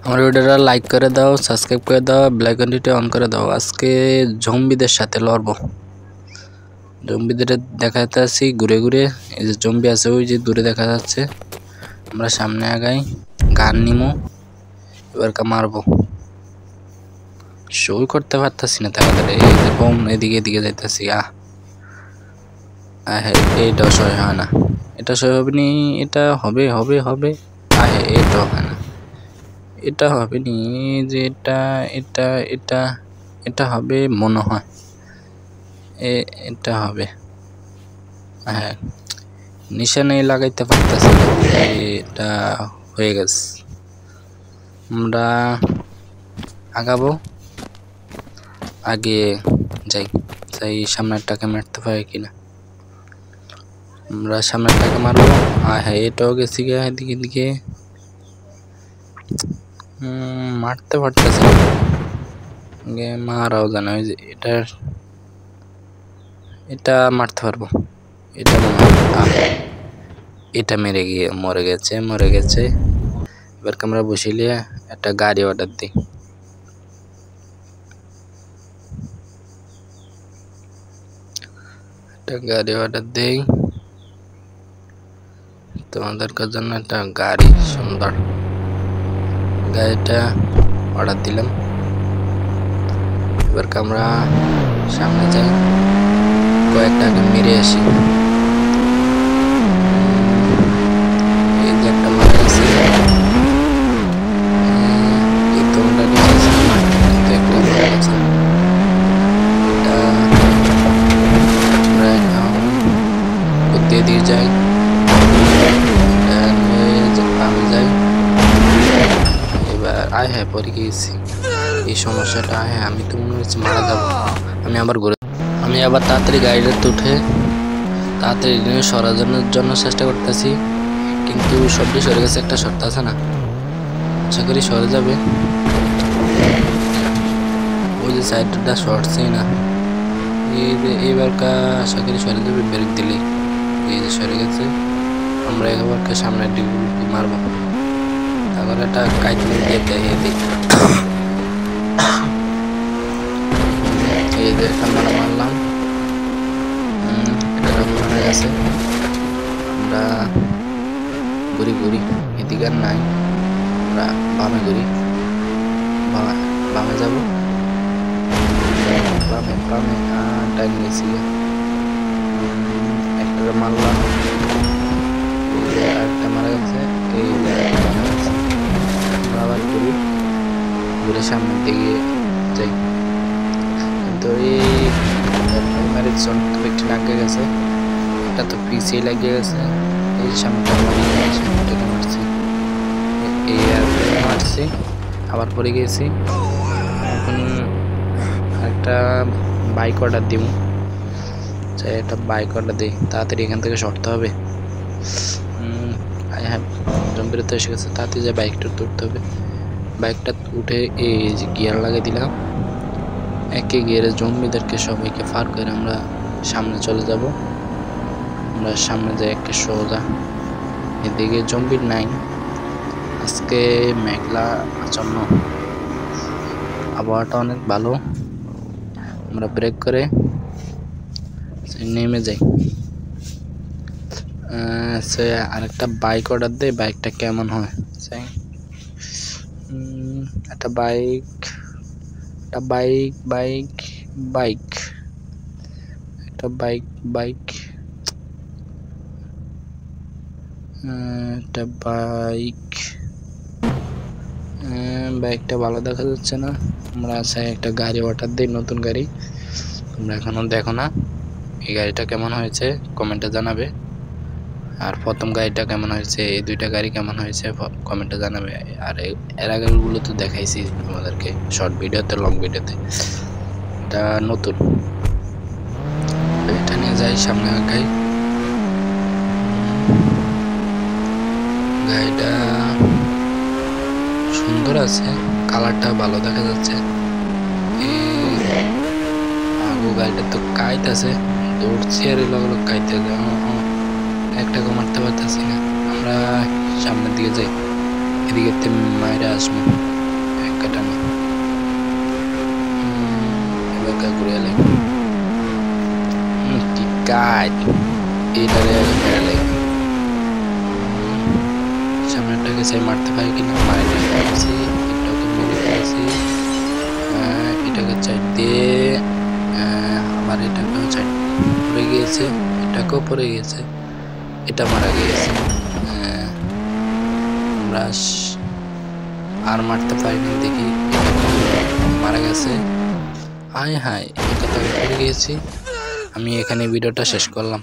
আমার ভিডিওটা লাইক করে দাও, সাবস্ক্রাইব করে দাও, বেল আইকনটি অন করে দাও। আজকে জম্বিদের সাথে লড়বো। জম্বিদের দেখা যাচ্ছে ঘুরে ঘুরে, এই যে জম্বি আছে ওই যে দূরে দেখা যাচ্ছে। আমরা সামনে আগাই, গান নিমো, এবারকে মারবো। সই করতে পারতাছি না তাদের, এই যে বোম এদিকে এদিকে যাইতাছি। এইটাও সই হয় না, এটা সই হবে নি, এটা হবে হবে হবে। এটাও হয় না, এটা হবে নি, যে এটা এটা এটা এটা হবে মনে হয়, এটা হবে। হ্যাঁ, নিশানে লাগাইতে পারতেছি না, এটা হয়ে গেছে। আমরা আগাবো, আগে যাই যাই সামনেরটাকে মারতে পারি কিনা। আমরা সামনেরটাকে মারবো। হ্যাঁ, এটাও গেছি গিয়ে এদিকে দিকে, মারতে পারতেছি না, মারাও জানা। ওই যে এটা মারতে পারবো, এটা এটা মেরে গিয়ে মরে গেছে। এবার আমরা বসিলে একটা গাড়ি অর্ডার দিই। একটা গাড়ি অর্ডার দেই তোমাদের জন্য, একটা গাড়ি, সুন্দর গাড়িটা অর্ডার দিলাম। এবার আমরা সামনে যাই, কয়েকটাকে মেরে আসি। এই যে একটা মারা গেছে, এই তোমরা একটা মারা গেছে। এটা দিয়ে যাই, আমি যাই। এবার পরে গিয়েছি এই সমস্যাটা। আমি তো মনে হচ্ছে মারা যাবো। আমি আবার তাড়াতাড়ি গাড়িটাতে উঠে তাড়াতাড়ি সরানোর জন্য চেষ্টা করতেছি, কিন্তু সবটি সরে গেছে। একটা শর্ত আছে না, আশা করি সরে যাবে। ওই যে সাইডটা সরছেই না, এইবারটা আশা করি সরে যাবে ব্রেক দিলেই। এই যে সরে গেছে। আমরা এবারকে সামনে ডিগুলি মারবো, তারপরে একটা কাইটলে দিয়ে দেয়। এই যে একটা মারলাম, এটা মারা গেছে। আমরা ঘুরি এদিকে আর নাই, আমরা বামে ঘুরি, বামে যাবো। বামে টাইম নিয়েছি, একটা মারলাম, একটা মারা গেছে। এই আমরা আবার ঘুরে সামনের দিকে যাই, কিন্তু এই একটু লাগে গেছে, এটা তো পিছিয়ে লাগিয়ে গেছে। এই সামনেটা মারছি, এই মারছি, আবার পরে গেছি। এখন একটা বাইক অর্ডার দিব, চাই একটা বাইক অর্ডার দিই, তাড়াতাড়ি এখান থেকে সরতে হবে। জম্বিরা তো এসে গেছে, তাড়াতাড়ি যে বাইকটা তুলতে হবে। বাইকটা উঠে এই যে গিয়ার লাগিয়ে দিলাম, একে গিয়ারে জম্বিদেরকে সবাইকে পার করে আমরা সামনে চলে যাব। আমরা সামনে যাই একে সোজা, এদিকে জম্বি নাই। আজকে মেঘলা আচ্ছন্ন, আবহাওয়াটা অনেক ভালো। আমরা ব্রেক করে নেমে যাই। আরেকটা বাইক অর্ডার দেয়, বাইকটা কেমন হয় একটা বাইক একটা বাইকটা ভালো দেখা যাচ্ছে না। আমরা চাই একটা গাড়ি অর্ডার দিই, নতুন গাড়ি। তোমরা এখনো দেখো না, এই গাড়িটা কেমন হয়েছে কমেন্টে জানাবে। আর প্রথম গাড়িটা কেমন হয়েছে, এই দুইটা গাড়ি কেমন হয়েছে কমেন্টে জানাবে। আর এর আগেরগুলো তো দেখাইছি তোমাদেরকে শর্ট ভিডিওতে, লং ভিডিওতে। এটা নতুন, এটা নিয়ে যাই সামনে গাড়ি। গাড়িটা সুন্দর আছে, কালারটা ভালো দেখা যাচ্ছে। গাড়িটা তো কাইট আছে, দৌড়ছি আর লোক কাইতে একটা মারতে পারতেছি না। আমরা সামনের দিকে যাই, এদিকে মায়েরা আসবো। কেটে না এবার ঘুরে এলে কি কাজ এইটারে মেরে সামনেটাকে চাই মারতে পারি কিনা মারি ফেলেছি এটাকে মেরে ফেলেছি এটাকে চাই দিয়ে আবার এটাকেও চাই পড়ে গিয়েছে এটাকেও পড়ে গিয়েছে এটা মারা গিয়েছে আমরা আর মারতে পারিনি দেখি মারা গেছে হায় হায় এটা তো পড়ে গিয়েছি আমি এখানে ভিডিওটা শেষ করলাম।